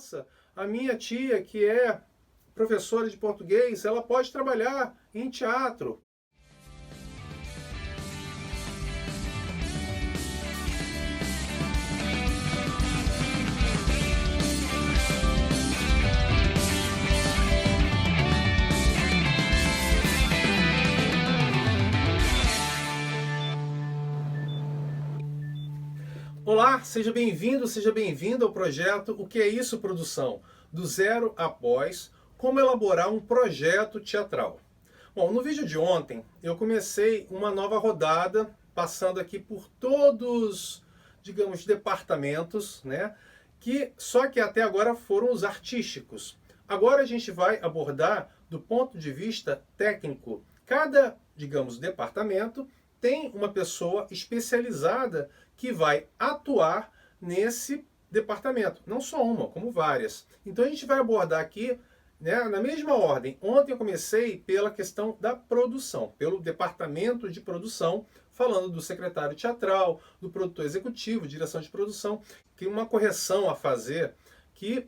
Nossa, a minha tia, que é professora de português, ela pode trabalhar em teatro. Olá, seja bem-vindo ao projeto O que é isso, produção? Do zero após, como elaborar um projeto teatral. Bom, no vídeo de ontem eu comecei uma nova rodada, passando aqui por todos, digamos, departamentos, né? Só que até agora foram os artísticos. Agora a gente vai abordar do ponto de vista técnico. Cada, digamos, departamento tem uma pessoa especializada que vai atuar nesse departamento. Não só uma, como várias. Então a gente vai abordar aqui, né, na mesma ordem. Ontem eu comecei pela questão da produção, pelo departamento de produção, falando do secretário teatral, do produtor executivo, direção de produção, que uma correção a fazer, que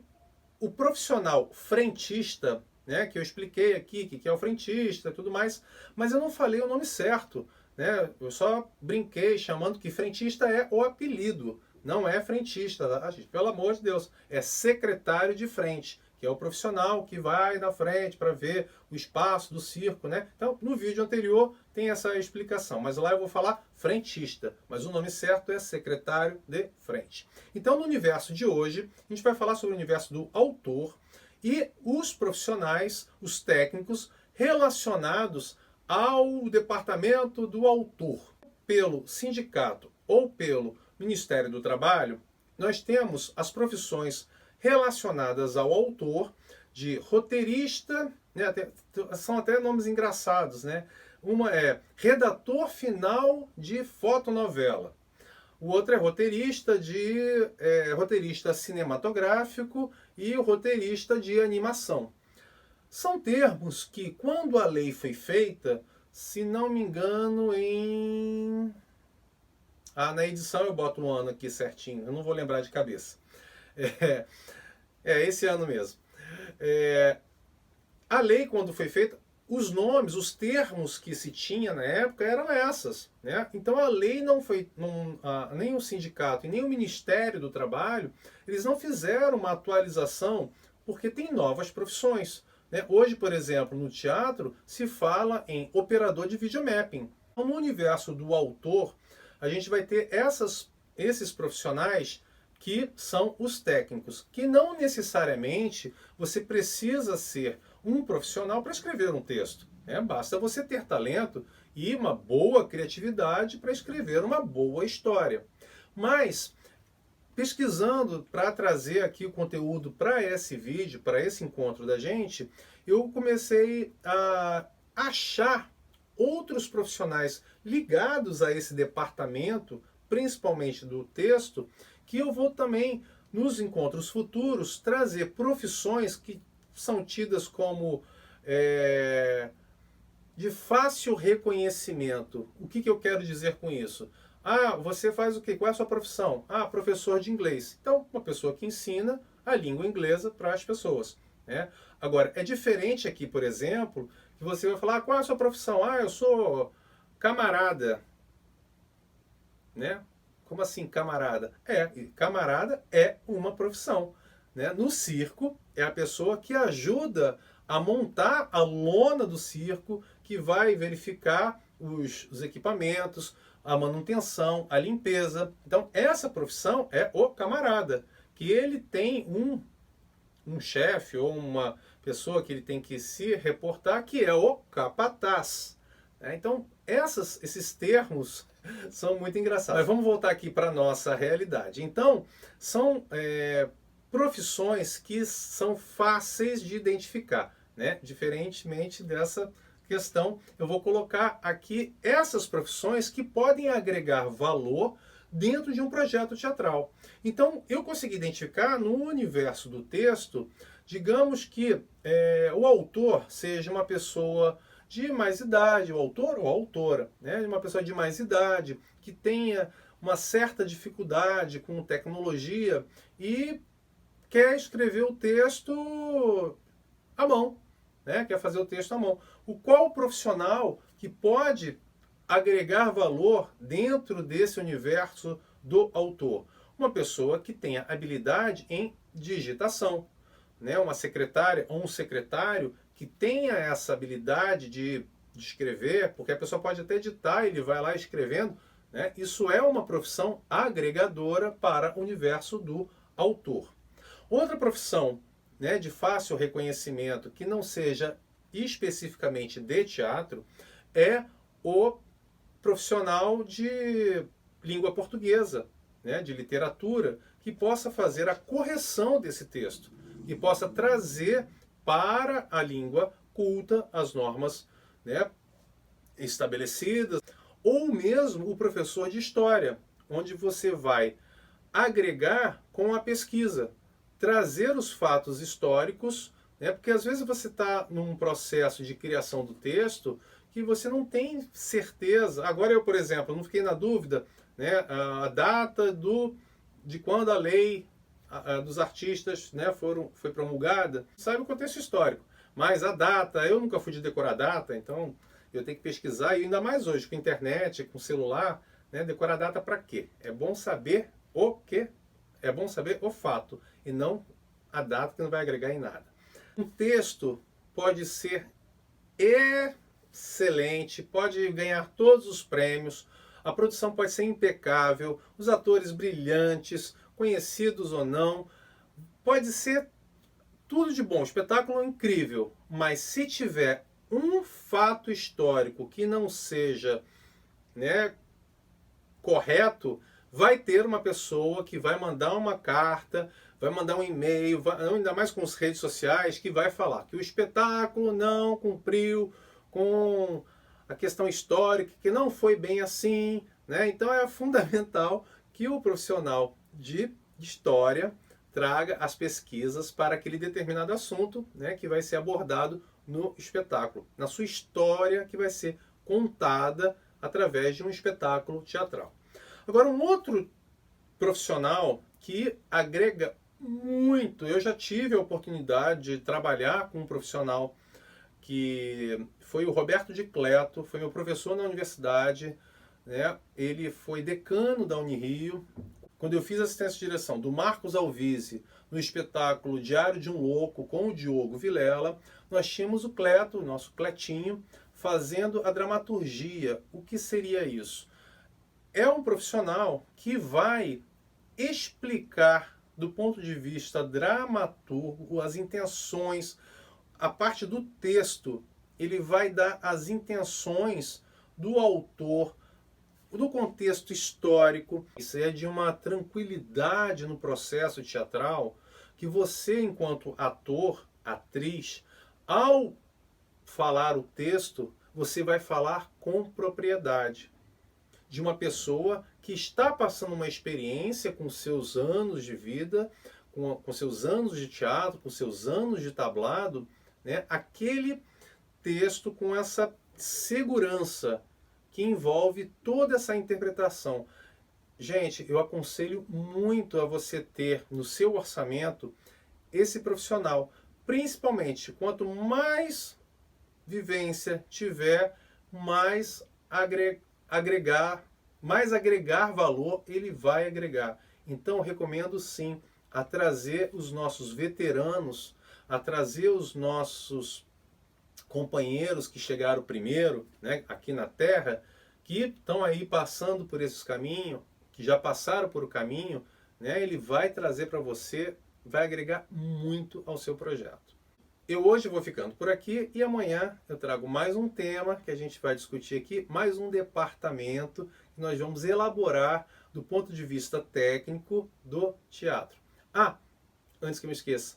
o profissional frentista, né, que eu expliquei aqui, que é o frentista e tudo mais, mas eu não falei o nome certo. Né? Eu só brinquei chamando que frentista é o apelido, não é frentista. Tá? Gente, pelo amor de Deus, é secretário de frente, que é o profissional que vai na frente para ver o espaço do circo. Né? Então, no vídeo anterior tem essa explicação, mas lá eu vou falar frentista, mas o nome certo é secretário de frente. Então, no universo de hoje, a gente vai falar sobre o universo do autor e os profissionais, os técnicos relacionados ao departamento do autor. Pelo sindicato ou pelo Ministério do Trabalho, nós temos as profissões relacionadas ao autor, de roteirista, né, são até nomes engraçados, né? Uma é redator final de fotonovela. O outro é roteirista cinematográfico e o roteirista de animação. São termos que, quando a lei foi feita, se não me engano, na edição eu boto um ano aqui certinho, eu não vou lembrar de cabeça. Esse ano mesmo. A lei, quando foi feita, os nomes, os termos que se tinha na época eram essas. Né? Então a lei não foi, nem o sindicato e nem o Ministério do Trabalho, eles não fizeram uma atualização porque tem novas profissões. Hoje, por exemplo, no teatro, se fala em operador de videomapping. No universo do autor, a gente vai ter esses profissionais que são os técnicos, que não necessariamente você precisa ser um profissional para escrever um texto. Basta você ter talento e uma boa criatividade para escrever uma boa história. Mas, pesquisando para trazer aqui o conteúdo para esse vídeo, para esse encontro da gente, eu comecei a achar outros profissionais ligados a esse departamento, principalmente do texto, que eu vou também, nos encontros futuros, trazer profissões que são tidas como de fácil reconhecimento. O que eu quero dizer com isso? Você faz o quê? Qual é a sua profissão? Professor de inglês. Então, uma pessoa que ensina a língua inglesa para as pessoas. Né? Agora, é diferente aqui, por exemplo, que você vai falar, qual é a sua profissão? Eu sou camarada. Né? Como assim, camarada? Camarada é uma profissão. Né? No circo, é a pessoa que ajuda a montar a lona do circo, que vai verificar os equipamentos, a manutenção, a limpeza. Então, essa profissão é o camarada, que ele tem um chefe ou uma pessoa que ele tem que se reportar, que é o capataz. Então, esses termos são muito engraçados. Mas vamos voltar aqui para a nossa realidade. Então, são profissões que são fáceis de identificar. Né? Diferentemente dessa questão, eu vou colocar aqui essas profissões que podem agregar valor dentro de um projeto teatral. Então, eu consegui identificar no universo do texto, digamos que o autor seja uma pessoa de mais idade, o autor ou a autora, né? Uma pessoa de mais idade, que tenha uma certa dificuldade com tecnologia e quer escrever o texto à mão, né? Quer fazer o texto à mão. Qual profissional que pode agregar valor dentro desse universo do autor? Uma pessoa que tenha habilidade em digitação, né? Uma secretária ou um secretário que tenha essa habilidade de escrever, porque a pessoa pode até editar, ele vai lá escrevendo, né? Isso é uma profissão agregadora para o universo do autor. Outra profissão, né, de fácil reconhecimento, que não seja especificamente de teatro, é o profissional de língua portuguesa, né, de literatura, que possa fazer a correção desse texto e possa trazer para a língua culta as normas, né, estabelecidas, ou mesmo o professor de história, onde você vai agregar com a pesquisa, trazer os fatos históricos, né, porque às vezes você está num processo de criação do texto que você não tem certeza. Agora eu, por exemplo, não fiquei na dúvida, né, a data de quando a lei dos artistas, né, foi promulgada, sabe o contexto histórico. Mas a data, eu nunca fui de decorar a data, então eu tenho que pesquisar, e ainda mais hoje, com internet, com celular, né, decorar a data para quê? É bom saber o quê? É bom saber o fato, e não a data, que não vai agregar em nada. Um texto pode ser excelente, pode ganhar todos os prêmios, a produção pode ser impecável, os atores brilhantes, conhecidos ou não, pode ser tudo de bom, espetáculo incrível, mas se tiver um fato histórico que não seja, né, correto, vai ter uma pessoa que vai mandar uma carta, vai mandar um e-mail, ainda mais com as redes sociais, que vai falar que o espetáculo não cumpriu com a questão histórica, que não foi bem assim, né? Então é fundamental que o profissional de história traga as pesquisas para aquele determinado assunto, né, que vai ser abordado no espetáculo, na sua história que vai ser contada através de um espetáculo teatral. Agora, um outro profissional que agrega muito, eu já tive a oportunidade de trabalhar com um profissional que foi o Roberto de Cleto, foi meu professor na universidade, né? Ele foi decano da Unirio. Quando eu fiz assistência de direção do Marcos Alvise no espetáculo Diário de um Louco com o Diogo Vilela, nós tínhamos o Cleto, o nosso Cletinho, fazendo a dramaturgia. O que seria isso? É um profissional que vai explicar do ponto de vista dramaturgo as intenções, a parte do texto, ele vai dar as intenções do autor, do contexto histórico. Isso é de uma tranquilidade no processo teatral que você, enquanto ator, atriz, ao falar o texto, você vai falar com propriedade. De uma pessoa que está passando uma experiência com seus anos de vida, com seus anos de teatro, com seus anos de tablado, né? Aquele texto com essa segurança que envolve toda essa interpretação. Gente, eu aconselho muito a você ter no seu orçamento esse profissional. Principalmente, quanto mais vivência tiver, mais agregar valor ele vai agregar. Então, eu recomendo sim a trazer os nossos veteranos, a trazer os nossos companheiros que chegaram primeiro, né, aqui na Terra, que estão aí passando por esses caminhos, que já passaram por o caminho, né, ele vai trazer para você, vai agregar muito ao seu projeto. Eu hoje vou ficando por aqui e amanhã eu trago mais um tema que a gente vai discutir aqui, mais um departamento que nós vamos elaborar do ponto de vista técnico do teatro. Ah, antes que eu me esqueça,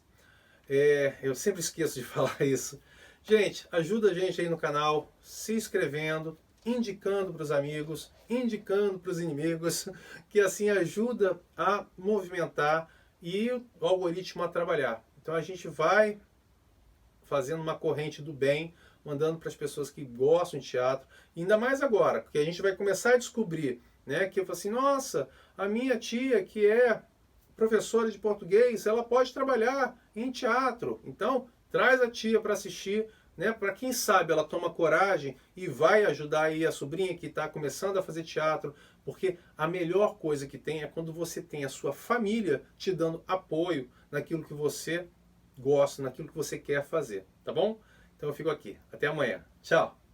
eu sempre esqueço de falar isso. Gente, ajuda a gente aí no canal, se inscrevendo, indicando para os amigos, indicando para os inimigos, que assim ajuda a movimentar e o algoritmo a trabalhar. Então a gente vai fazendo uma corrente do bem, mandando para as pessoas que gostam de teatro, e ainda mais agora, porque a gente vai começar a descobrir, né, que eu falo assim, nossa, a minha tia que é professora de português, ela pode trabalhar em teatro. Então, traz a tia para assistir, né? Para quem sabe ela toma coragem e vai ajudar aí a sobrinha que está começando a fazer teatro, porque a melhor coisa que tem é quando você tem a sua família te dando apoio naquilo que você gosta, naquilo que você quer fazer, tá bom? Então eu fico aqui. Até amanhã. Tchau!